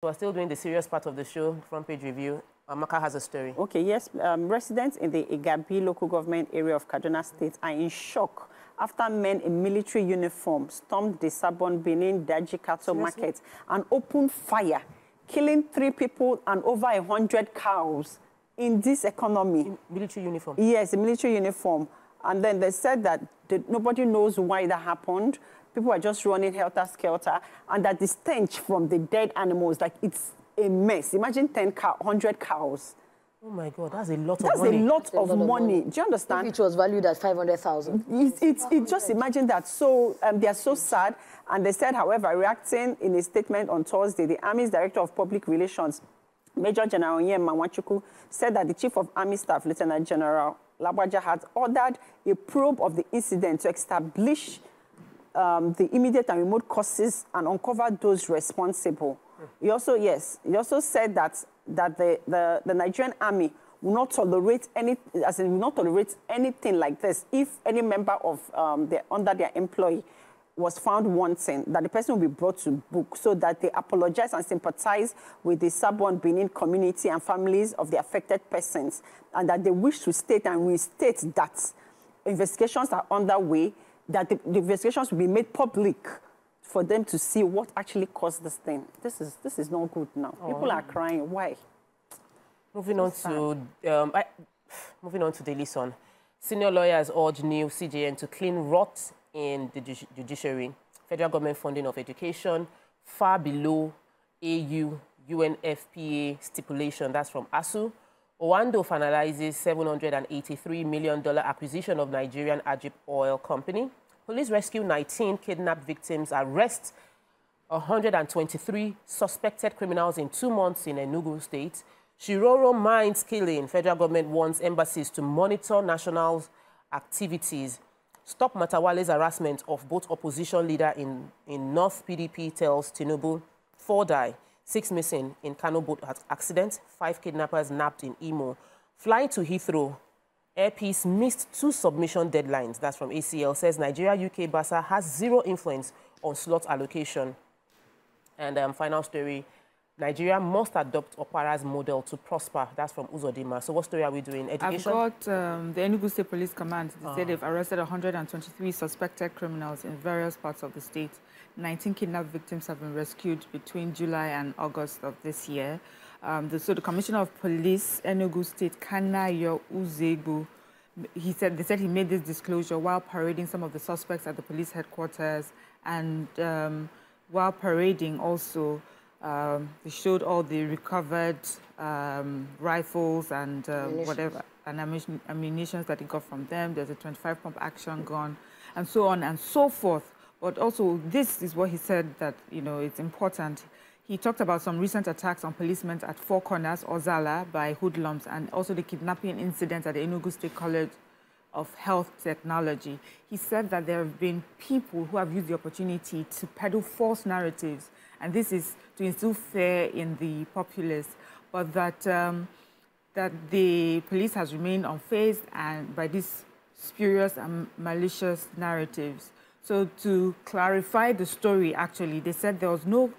We're still doing the serious part of the show, front page review. Amaka has a story. Okay, yes. Residents in the Igabi local government area of Kaduna State are in shock after men in military uniform stormed the Sabon Benin Daji cattle market and opened fire, killing 3 people and over 100 cows in this economy. In military uniform? Yes, a military uniform. And then they said that nobody knows why that happened. People are just running helter-skelter, and that the stench from the dead animals, like, it's a mess. Imagine 100 cows. Oh, my God, that's a lot of money. That's a lot of money. Do you understand? If it was valued at 500,000. It just imagine that. So they are so sad. And they said, however, reacting in a statement on Thursday, the Army's Director of Public Relations, Major General Onyema Nwachukwu, said that the Chief of Army Staff, Lieutenant General Lagbaja, had ordered a probe of the incident to establish the immediate and remote causes and uncover those responsible. He also said that the Nigerian Army will not tolerate anything like this. If any member of under their employee was found wanting, that the person will be brought to book, so that they apologize and sympathize with the Sabon Benin community and families of the affected persons, and that they wish to state and restate that investigations are underway, that the investigations will be made public for them to see what actually caused this thing. This is not good now. Oh. People are crying. Why? Moving on to Daily Sun. Senior lawyers urge new CJN to clean rot in the judiciary. Federal government funding of education far below AU UNFPA stipulation. That's from ASU. Owando finalizes $783 million acquisition of Nigerian Ajib Oil Company. Police rescue 19 kidnapped victims, arrest 123 suspected criminals in 2 months in Enugu State. Shiroro mines killing. Federal government wants embassies to monitor national activities. Stop Matawale's harassment of both opposition leader in North PDP tells Tinubu. 4 die. 6 missing in Kano boat accident. 5 kidnappers nabbed in Imo. Flying to Heathrow. Air Peace missed 2 submission deadlines. That's from ACL. Says Nigeria-UK BASA has 0 influence on slot allocation. And final story. Nigeria must adopt Opara's model to prosper. That's from Uzodima. So what story are we doing? Education? I've got the Enugu State Police Command. They said they've arrested 123 suspected criminals in various parts of the state. 19 kidnapped victims have been rescued between July and August of this year. So the Commissioner of Police, Enugu State, Kanayo Uzegu, they said he made this disclosure while parading some of the suspects at the police headquarters, and while parading also, they showed all the recovered rifles and whatever, and ammunition that he got from them. There's a 25-pump action gun, and so on and so forth. But also, this is what he said that, you know, it's important. He talked about some recent attacks on policemen at Four Corners, Ozala, by hoodlums, and also the kidnapping incident at the Enugu State College of Health Technology. He said that there have been people who have used the opportunity to peddle false narratives, and this is to instill fear in the populace, but that that the police has remained unfazed and by these spurious and malicious narratives. So to clarify the story, actually, they said there was no,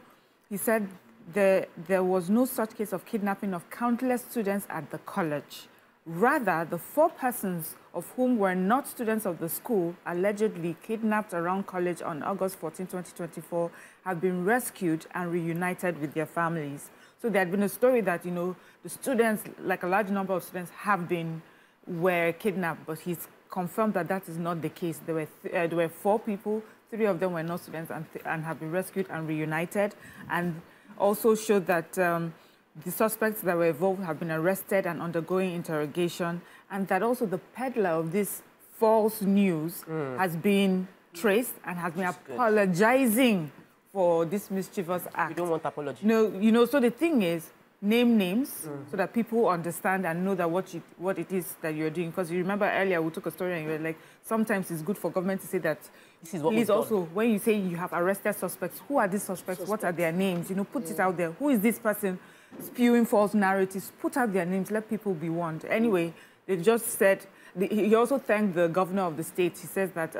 he said there was no such case of kidnapping of countless students at the college. Rather, the 4 persons of whom were not students of the school, allegedly kidnapped around college on August 14, 2024, have been rescued and reunited with their families. So there had been a story that, you know, the students, like a large number of students, were kidnapped, but he's confirmed that that is not the case. There were 4 people, 3 of them were not students and have been rescued and reunited, and also showed that the suspects that were involved have been arrested and undergoing interrogation, and that also the peddler of this false news has been traced and has been apologizing for this mischievous act. We don't want apology. No, you know, so the thing is, name names so that people understand and know that what it is that you're doing. Because you remember earlier we took a story and you were like, sometimes it's good for government to say that. This is what please also, when you say you have arrested suspects, who are these suspects? What are their names? You know, put it out there. Who is this person spewing false narratives? Put out their names. Let people be warned. Anyway, they just said. He also thanked the governor of the state. He says that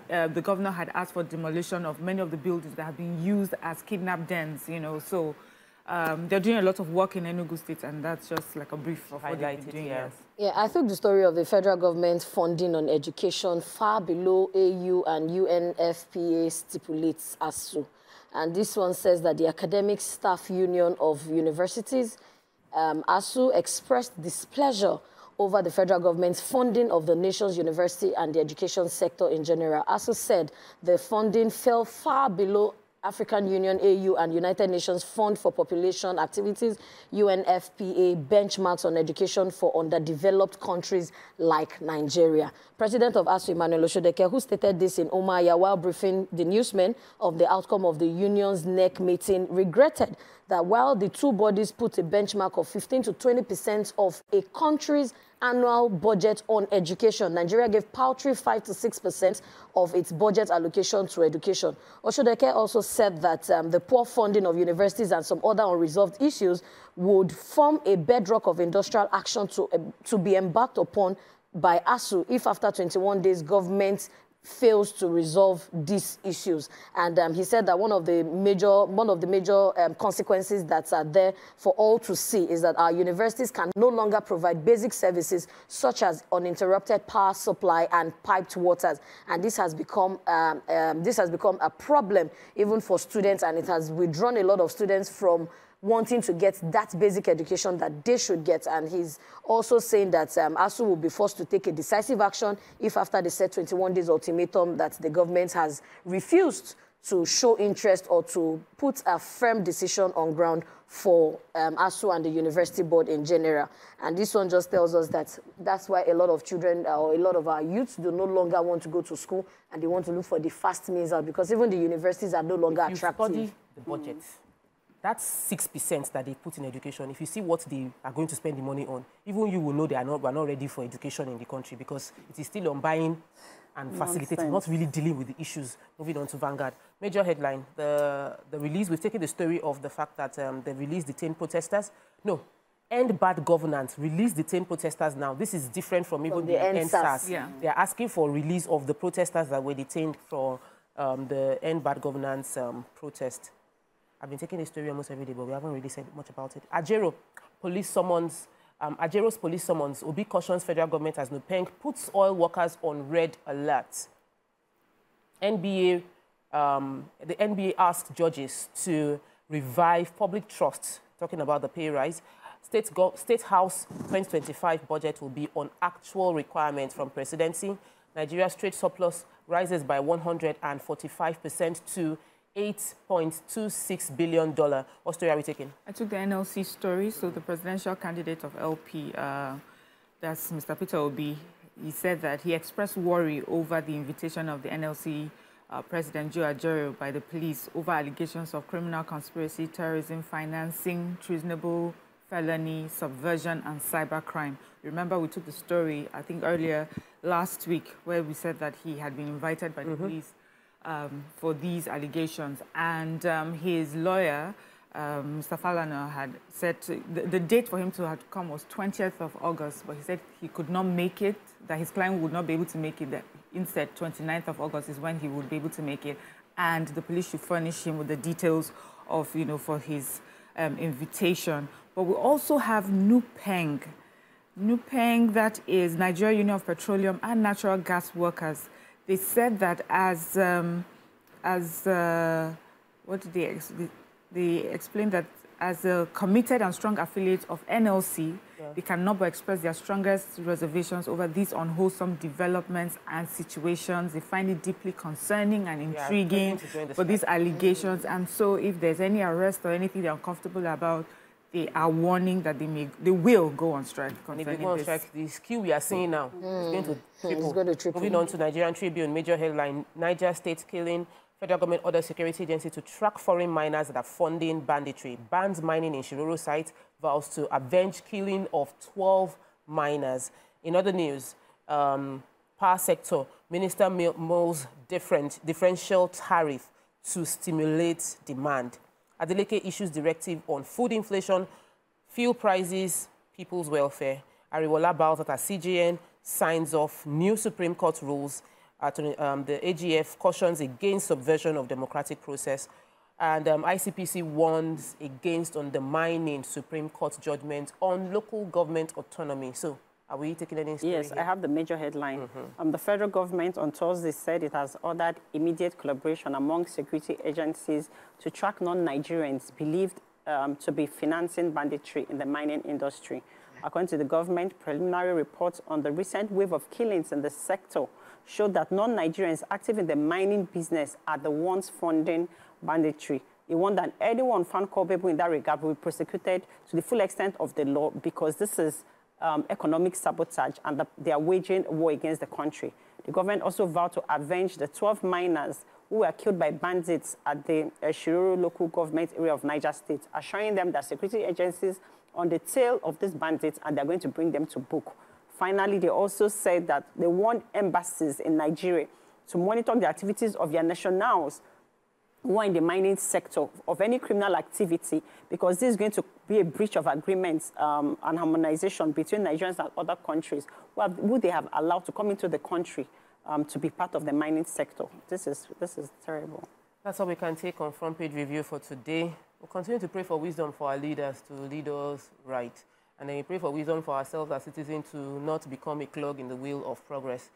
the governor had asked for demolition of many of the buildings that have been used as kidnap dens. You know, so. they're doing a lot of work in Enugu State, and that's just like a brief of what they've been doing. Yes. Yeah, I think the story of the federal government funding on education far below AU and UNFPA stipulates ASU. And this one says that the Academic Staff Union of Universities, ASU, expressed displeasure over the federal government's funding of the nation's university and the education sector in general. ASU said the funding fell far below African Union, AU, and United Nations Fund for Population Activities, UNFPA, benchmarks on education for underdeveloped countries like Nigeria. President of ASU, Emmanuel Oshodeke, who stated this in Umuahia while briefing the newsmen of the outcome of the union's NEC meeting, regretted that while the two bodies put a benchmark of 15 to 20% of a country's annual budget on education, Nigeria gave paltry 5 to 6% of its budget allocation to education. Oshodeke also said that the poor funding of universities and some other unresolved issues would form a bedrock of industrial action to be embarked upon by ASU if after 21 days government fails to resolve these issues. And he said that one of the major consequences that are there for all to see is that our universities can no longer provide basic services such as uninterrupted power supply and piped waters. And this has become a problem even for students, and it has withdrawn a lot of students from wanting to get that basic education that they should get. And he's also saying that ASU will be forced to take a decisive action if after the set 21 days ultimatum that the government has refused to show interest or to put a firm decision on ground for ASU and the university board in general. And this one just tells us that that's why a lot of children or a lot of our youths do no longer want to go to school, and they want to look for the fast means out, because even the universities are no longer attractive. Study the budget. That's 6% that they put in education. If you see what they are going to spend the money on, even you will know we're not ready for education in the country, because it is still on buying and facilitating, not really dealing with the issues. Moving on to Vanguard. Major headline, the release, we've taken the story of the fact that they released detained protesters. No, end bad governance, release detained protesters now. This is different from even the NSAS. Yeah. They are asking for release of the protesters that were detained for the end bad governance protest. I've been taking this story almost every day, but we haven't really said much about it. Ajero's police summons, Obi cautions federal government as Nupeng puts oil workers on red alert. The NBA asked judges to revive public trust, talking about the pay rise. State House 2025 budget will be on actual requirements from presidency. Nigeria's trade surplus rises by 145% to $8.26 billion. What story are we taking? I took the NLC story. So the presidential candidate of LP, that's Mr. Peter Obi, he said that he expressed worry over the invitation of the NLC President Joe Ajaero by the police over allegations of criminal conspiracy, terrorism, financing, treasonable felony, subversion, and cybercrime. Remember, we took the story, I think, earlier last week, where we said that he had been invited by the police for these allegations. And his lawyer, Mr. Falana, had said the date for him to have come was 20th of August, but he said he could not make it, that his client would not be able to make it. That instead, 29th of August is when he would be able to make it, and the police should furnish him with the details of, for his invitation. But we also have Nupeng. Nupeng, that is Nigerian Union of Petroleum and Natural Gas Workers. They said that what did they explained that as a committed and strong affiliate of NLC, they cannot but express their strongest reservations over these unwholesome developments and situations. They find it deeply concerning and intriguing for these allegations. And so if there's any arrest or anything they're uncomfortable about, they are warning that they will go on strike. And if they go on strike, the skill we are seeing now is going to triple. It's going to triple. Moving on to Nigerian Tribune, major headline, Niger State killing. Federal government orders security agency to track foreign miners that are funding banditry. Bans mining in Shiroro site, vows to avenge killing of 12 miners. In other news, power sector, Minister mulls differential tariff to stimulate demand. Adeleke issues directive on food inflation, fuel prices, people's welfare. Ariwola bows at CJN, signs off new Supreme Court rules. The AGF cautions against subversion of democratic process. And ICPC warns against undermining Supreme Court judgment on local government autonomy. So, are we taking any story Yes, here? I have the major headline. The federal government on Thursday said it has ordered immediate collaboration among security agencies to track non-Nigerians believed to be financing banditry in the mining industry. According to the government, preliminary reports on the recent wave of killings in the sector showed that non-Nigerians active in the mining business are the ones funding banditry. He warned that anyone found culpable in that regard will be prosecuted to the full extent of the law because this is economic sabotage and they are waging a war against the country. The government also vowed to avenge the 12 miners who were killed by bandits at the Shiroro local government area of Niger State, assuring them that security agencies are on the tail of these bandits and they're going to bring them to book. Finally, they also said that they want embassies in Nigeria to monitor the activities of their nationals who are in the mining sector of any criminal activity, because this is going to be a breach of agreements and harmonization between Nigerians and other countries who they have allowed to come into the country to be part of the mining sector. This is terrible. That's all we can take on Front Page Review for today. We'll continue to pray for wisdom for our leaders to lead us right. And then we pray for wisdom for ourselves as citizens to not become a clog in the wheel of progress.